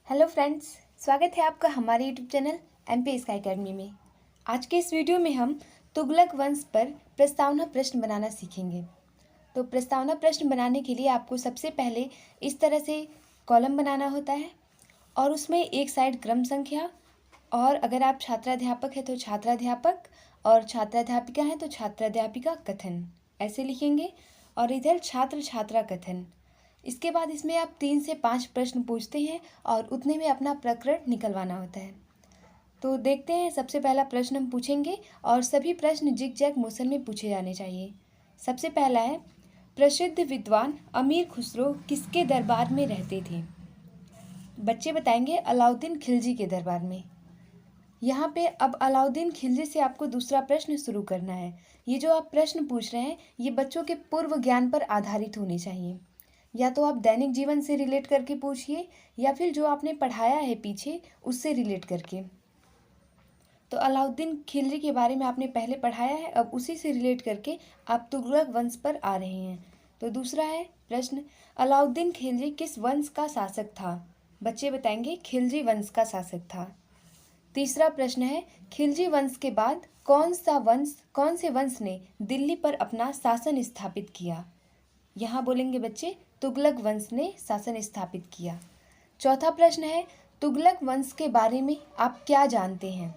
Hello friends, स्वागत है आपका हमारे YouTube channel MP sky academy में। आज के इस वीडियो में हम तुगलक वंश पर प्रस्तावना प्रश्न बनाना सीखेंगे। तो प्रस्तावना प्रश्न बनाने के लिए आपको सबसे पहले इस तरह से कॉलम बनाना होता है और उसमें एक साइड क्रम संख्या, और अगर आप छात्राध्यापक हैं तो छात्राध्यापक, और छात्राध्यापिका हैं तो छात्राध्यापिका कथन ऐसे लिखेंगे, और इधर छात्र छात्रा कथन। इसके बाद इसमें आप 3 से 5 प्रश्न पूछते हैं और उतने में अपना प्रकरण निकलवाना होता है। तो देखते हैं, सबसे पहला प्रश्न हम पूछेंगे और सभी प्रश्न जिग जैग मोशन में पूछे जाने चाहिए। सबसे पहला है, प्रसिद्ध विद्वान अमीर खुसरो किसके दरबार में रहते थे? बच्चे बताएंगे अलाउद्दीन खिलजी के दरबार में। यहाँ पे अब अलाउद्दीन खिलजी से आपको दूसरा प्रश्न शुरू करना है। ये जो आप प्रश्न पूछ रहे हैं ये बच्चों के पूर्व ज्ञान पर आधारित होने चाहिए। या तो आप दैनिक जीवन से रिलेट करके पूछिए या फिर जो आपने पढ़ाया है पीछे उससे रिलेट करके। तो अलाउद्दीन खिलजी के बारे में आपने पहले पढ़ाया है, अब उसी से रिलेट करके आप तुगलक वंश पर आ रहे हैं। तो दूसरा है प्रश्न, अलाउद्दीन खिलजी किस वंश का शासक था? बच्चे बताएंगे खिलजी वंश का शासक था। तीसरा प्रश्न है, खिलजी वंश के बाद कौन से वंश ने दिल्ली पर अपना शासन स्थापित किया? यहाँ बोलेंगे बच्चे तुगलक वंश ने शासन स्थापित किया। चौथा प्रश्न है, तुगलक वंश के बारे में आप क्या जानते हैं?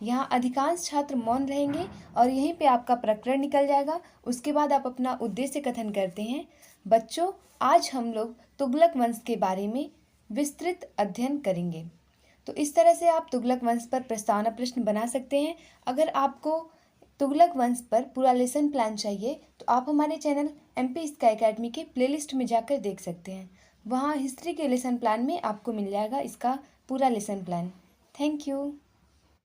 यहाँ अधिकांश छात्र मौन रहेंगे और यहीं पे आपका प्रकरण निकल जाएगा। उसके बाद आप अपना उद्देश्य कथन करते हैं। बच्चों, आज हम लोग तुगलक वंश के बारे में विस्तृत अध्ययन करेंगे। तो इस तरह से आप तुगलक वंश पर प्रस्तावना प्रश्न बना सकते हैं। अगर आपको तुगलक वंश पर पूरा लेसन प्लान चाहिए तो आप हमारे चैनल एमपी स्काई अकेडमी के प्लेलिस्ट में जाकर देख सकते हैं। वहाँ हिस्ट्री के लेसन प्लान में आपको मिल जाएगा इसका पूरा लेसन प्लान। Thank you.